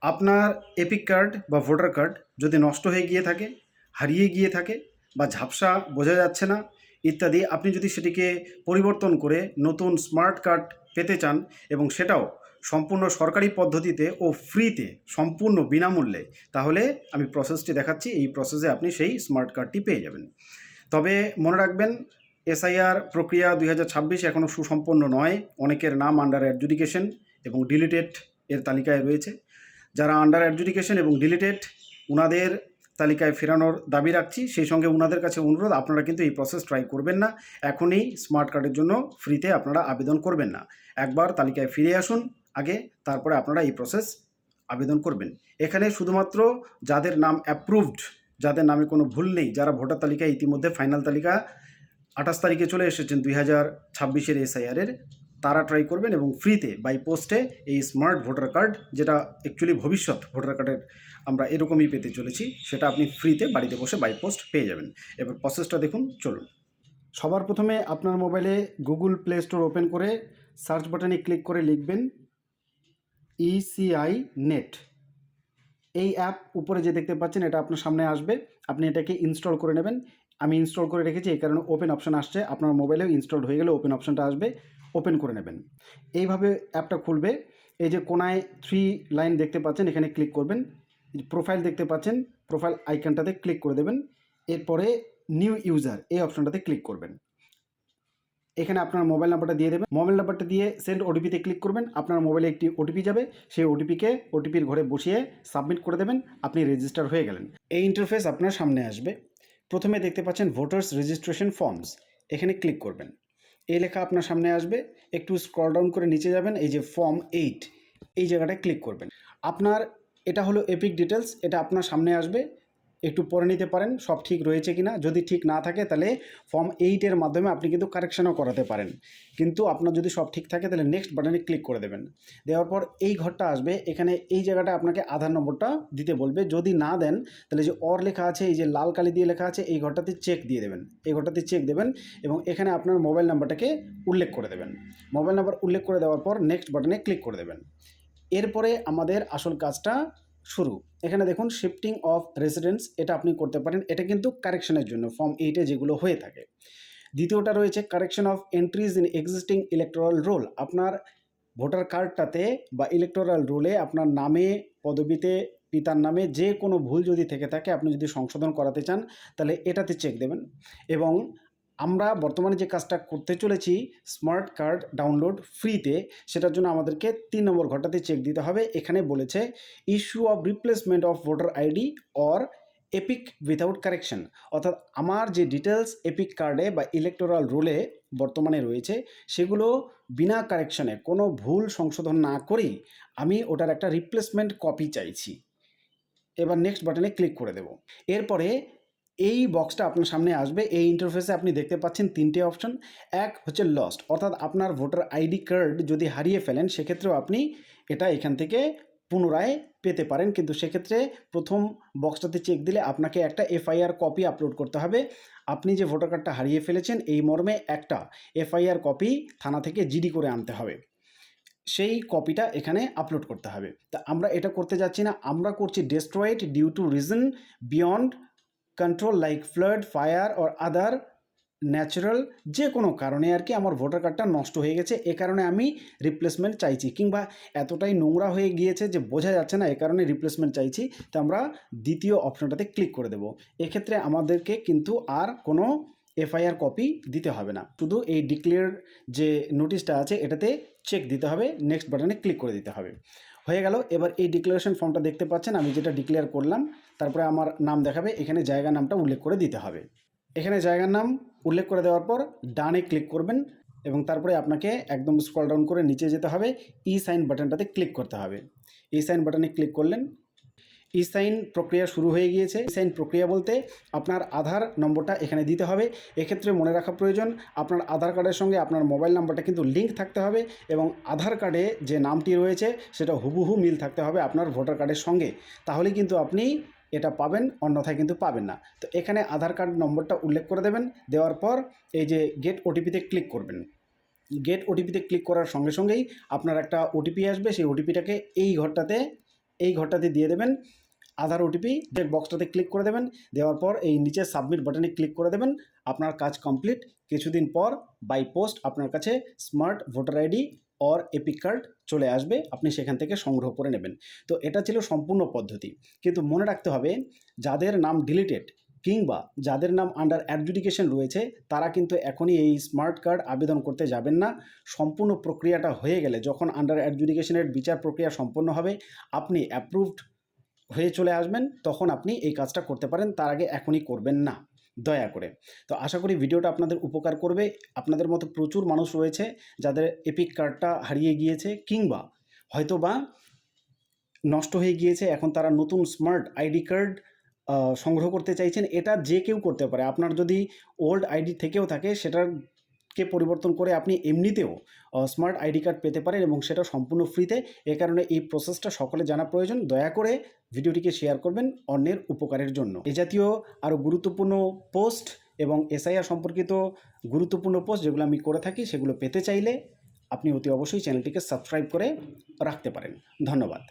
আপনার epic card বা voter card যদি নষ্ট হয়ে গিয়ে থাকে, হারিয়ে গিয়ে থাকে বা ঝাপসা বোঝা যাচ্ছে না ইত্যাদি, আপনি যদি সেটিকে পরিবর্তন করে নতুন স্মার্ট কার্ড পেতে চান এবং সেটাও সম্পূর্ণ সরকারি পদ্ধতিতে ও ফ্রিতে, সম্পূর্ণ বিনামূল্যে, তাহলে আমি প্রসেসটি দেখাচ্ছি। এই প্রসেসে আপনি সেই স্মার্ট কার্ডটি পেয়ে যাবেন। তবে মনে রাখবেন, এসআইআর প্রক্রিয়া 2026 এখনও সুসম্পন্ন নয়। অনেকের নাম আন্ডার অ্যাডজুডিকেশন এবং ডিলিটেড এর তালিকায় রয়েছে। যারা আন্ডার অ্যাডজুডিকেশন এবং ডিলিটেড, ওনাদের তালিকায় ফেরানোর দাবি রাখছি। সেই সঙ্গে ওনাদের কাছে অনুরোধ, আপনারা কিন্তু এই প্রসেস ট্রাই করবেন না। এখনই স্মার্ট কার্ডের জন্য ফ্রিতে আপনারা আবেদন করবেন না। একবার তালিকায় ফিরে আসুন আগে, তারপরে আপনারা এই প্রসেস আবেদন করবেন। এখানে শুধুমাত্র যাদের নাম অ্যাপ্রুভড, যাদের নামে কোনো ভুল নেই, যারা ভোটার তালিকায় ইতিমধ্যে ফাইনাল তালিকা 28 তারিখে চলে এসেছেন 2026-এর এসআইআরের, তারা ট্রাই করবেন এবং ফ্রিতে বাই পোস্টে এই স্মার্ট ভোটার কার্ড, যেটা অ্যাকচুয়ালি ভবিষ্যৎ ভোটার কার্ডের আমরা এরকমই পেতে চলেছি, সেটা আপনি ফ্রিতে বাড়িতে বসে বাই পোস্ট পেয়ে যাবেন। এবার প্রসেসটা দেখুন, চলুন। সবার প্রথমে আপনার মোবাইলে গুগল প্লে স্টোর ওপেন করে সার্চ বাটনে ক্লিক করে লিখবেন ইসিআই নেট। এই অ্যাপ উপরে যে দেখতে পাচ্ছেন, এটা আপনার সামনে আসবে। আপনি এটাকে ইনস্টল করে নেবেন। আমি ইনস্টল করে রেখেছি, এই কারণে ওপেন অপশান আসছে। আপনার মোবাইলেও ইনস্টল হয়ে গেলে ওপেন অপশানটা আসবে, ওপেন করে নেবেন। এইভাবে অ্যাপটা খুলবে। এই যে কোনায় 3 লাইন দেখতে পাচ্ছেন, এখানে ক্লিক করবেন। প্রোফাইল দেখতে পাচ্ছেন, প্রোফাইল আইকনটাতে ক্লিক করে দেবেন। এরপরে নিউ ইউজার এই অপশানটাতে ক্লিক করবেন। এখানে আপনার মোবাইল নাম্বারটা দিয়ে দেবেন। মোবাইল নাম্বারটা দিয়ে সেন্ড ওটিপিতে ক্লিক করবেন। আপনার মোবাইলে একটি ওটিপি যাবে, সেই ওটিপির ঘরে বসিয়ে সাবমিট করে দেবেন। আপনি রেজিস্টার হয়ে গেলেন। এই ইন্টারফেস আপনার সামনে আসবে। প্রথমে দেখতে পাচ্ছেন ভোটার্স রেজিস্ট্রেশন ফর্মস, এখানে ক্লিক করবেন। এই লেখা আপনার সামনে আসবে। একটু স্ক্রল ডাউন করে নিচে যাবেন, এই যে ফর্ম 8, এই জায়গাটায় ক্লিক করবেন। আপনার এটা হলো এপিক ডিটেলস, এটা আপনার সামনে আসবে। একটু পড়ে নিতে পারেন সব ঠিক রয়েছে কিনা। যদি ঠিক না থাকে তাহলে ফর্ম 8-এর মাধ্যমে আপনি কিন্তু কারেকশনও করাতে পারেন। কিন্তু আপনার যদি সব ঠিক থাকে তাহলে নেক্সট বাটনে ক্লিক করে দেবেন। দেওয়ার পর এই ঘরটা আসবে। এখানে এই জায়গাটা আপনাকে আধার নম্বরটা দিতে বলবে। যদি না দেন তাহলে যে অর লেখা আছে, এই যে লাল কালি দিয়ে লেখা আছে, এই ঘরটাতে চেক দিয়ে দেবেন। এই ঘরটাতে চেক দেবেন এবং এখানে আপনার মোবাইল নাম্বারটাকে উল্লেখ করে দেবেন। মোবাইল নাম্বার উল্লেখ করে দেওয়ার পর নেক্সট বাটনে ক্লিক করে দেবেন। এরপরে আমাদের আসল কাজটা শুরু। এখানে দেখুন শিফটিং অফ রেসিডেন্স, এটা আপনি করতে পারেন। এটা কিন্তু কারেকশনের জন্য ফর্ম 8-এ যেগুলো হয়ে থাকে। দ্বিতীয়টা রয়েছে correction of entries in existing electoral role. আপনার ভোটার কার্ডটাতে বা ইলেকটোরাল রোলে আপনার নামে, পদবিতে, পিতার নামে যে কোনো ভুল যদি থেকে থাকে, আপনি যদি সংশোধন করাতে চান তাহলে এটাতে চেক দেবেন। এবং আমরা বর্তমানে যে কাজটা করতে চলেছি, স্মার্ট কার্ড ডাউনলোড ফ্রিতে, সেটার জন্য আমাদেরকে 3 নম্বর ঘরটাতে চেক দিতে হবে। এখানে বলেছে issue of replacement of voter ID or epic without correction. অর্থাৎ আমার যে ডিটেলস এপিক কার্ডে বা ইলেকটোরাল রোলে বর্তমানে রয়েছে, সেগুলো বিনা কারেকশনে, কোনো ভুল সংশোধন না করেই আমি ওটার একটা রিপ্লেসমেন্ট কপি চাইছি। এবার নেক্সট বাটনে ক্লিক করে দেব। এরপরে এই বক্সটা আপনার সামনে আসবে। এই ইন্টারফেসে আপনি দেখতে পাচ্ছেন 3টে অপশন। এক হচ্ছে লস্ট, অর্থাৎ আপনার ভোটার আইডি কার্ড যদি হারিয়ে ফেলেন সেক্ষেত্রেও আপনি এটা এখান থেকে পুনরায় পেতে পারেন। কিন্তু সেক্ষেত্রে প্রথম বক্সটাতে চেক দিলে আপনাকে একটা এফআইআর কপি আপলোড করতে হবে। আপনি যে ভোটার কার্ডটা হারিয়ে ফেলেছেন এই মর্মে একটা এফআইআর কপি থানা থেকে জিডি করে আনতে হবে। সেই কপিটা এখানে আপলোড করতে হবে। তা আমরা এটা করতে যাচ্ছি না, আমরা করছি destroyed due to reason beyond control like flood, fire or other natural, যে কোনো কারণে আর কি আমার ভোটার কার্ডটা নষ্ট হয়ে গেছে, এ কারণে আমি রিপ্লেসমেন্ট চাইছি, কিংবা এতটাই নোংরা হয়ে গিয়েছে যে বোঝা যাচ্ছে না, এ কারণে রিপ্লেসমেন্ট চাইছি। তো আমরা দ্বিতীয় অপশনটাতে ক্লিক করে দেব। এক্ষেত্রে আমাদেরকে কিন্তু আর কোনো এফআইআর কপি দিতে হবে না, শুধু এই ডিক্লেয়ার যে নোটিশটা আছে এটাতে চেক দিতে হবে, নেক্সট বাটনে ক্লিক করে দিতে হবে। হয়ে গেল। এবার এই ডিক্লারেশন ফর্মটা দেখতে পাচ্ছেন, আমি যেটা ডিক্লেয়ার করলাম, তারপরে আমার নাম দেখাবে। এখানে জায়গা নামটা উল্লেখ করে দিতে হবে। এখানে জায়গার নাম উল্লেখ করে দেওয়ার পর ডানে ক্লিক করবেন এবং তারপরে আপনাকে একদম স্ক্রল ডাউন করে নিচে যেতে হবে, ই সাইন বাটনটাতে ক্লিক করতে হবে। ই সাইন বাটনে ক্লিক করলেন, ই সাইন প্রক্রিয়া শুরু হয়ে গিয়েছে। ই সাইন প্রক্রিয়া বলতে আপনার আধার নম্বরটা এখানে দিতে হবে। এক্ষেত্রে মনে রাখা প্রয়োজন, আপনার আধার কার্ডের সঙ্গে আপনার মোবাইল নাম্বারটা কিন্তু লিঙ্ক থাকতে হবে এবং আধার কার্ডে যে নামটি রয়েছে সেটা হুবহু মিল থাকতে হবে আপনার ভোটার কার্ডের সঙ্গে, তাহলেই কিন্তু আপনি এটা পাবেন, অন্যথায় কিন্তু পাবেন না। তো এখানে আধার কার্ড নম্বরটা উল্লেখ করে দেবেন। দেওয়ার পর এই যে গেট ওটিপিতে ক্লিক করবেন। গেট ওটিপিতে ক্লিক করার সঙ্গে সঙ্গেই আপনার একটা ওটিপি আসবে। সেই ওটিপিটাকে এই ঘরটাতে এই ঘরটাতে দিয়ে দেবেন আধার ওটিপি, যে বক্সটাতে ক্লিক করে দেবেন। দেওয়ার পর এই নিচে সাবমিট বাটনে ক্লিক করে দেবেন। আপনার কাজ কমপ্লিট। কিছুদিন পর বাই পোস্ট আপনার কাছে smart voter ID or epic card চলে আসবে, আপনি সেখান থেকে সংগ্রহ করে নেবেন। তো এটা ছিল সম্পূর্ণ পদ্ধতি। কিন্তু মনে রাখতে হবে, যাদের নাম ডিলিটেড কিংবা যাদের নাম আন্ডার অ্যাডজুডিকেশন রয়েছে তারা কিন্তু এখনই এই স্মার্ট কার্ড আবেদন করতে যাবেন না। সম্পূর্ণ প্রক্রিয়াটা হয়ে গেলে, যখন আন্ডার অ্যাডজুডিকেশনের বিচার প্রক্রিয়া সম্পন্ন হবে, আপনি অ্যাপ্রুভড হয়ে চলে আসবেন, তখন আপনি এই কাজটা করতে পারেন। তার আগে এখনই করবেন না, দয়া করে। তো আশা করি ভিডিওটা আপনাদের উপকার করবে। আপনাদের মতো প্রচুর মানুষ রয়েছে যাদের এপিক কার্ডটা হারিয়ে গিয়েছে কিংবা হয়তো বা নষ্ট হয়ে গিয়েছে, এখন তারা নতুন স্মার্ট আইডি কার্ড সংগ্রহ করতে চাইছেন। এটা যে কেউ করতে পারে। আপনার যদি ওল্ড আইডি থেকেও থাকে, সেটাকে পরিবর্তন করে আপনি এমনিতেও স্মার্ট আইডি কার্ড পেতে পারেন, এবং সেটা সম্পূর্ণ ফ্রিতে। এ কারণে এই প্রসেসটা সকলে জানা প্রয়োজন। দয়া করে ভিডিওটিকে শেয়ার করবেন অন্যের উপকারের জন্য। এ জাতীয় আরও গুরুত্বপূর্ণ পোস্ট এবং এসআইআর সম্পর্কিত গুরুত্বপূর্ণ পোস্ট যেগুলো আমি করে থাকি, সেগুলো পেতে চাইলে আপনি অতি অবশ্যই চ্যানেলটিকে সাবস্ক্রাইব করে রাখতে পারেন। ধন্যবাদ।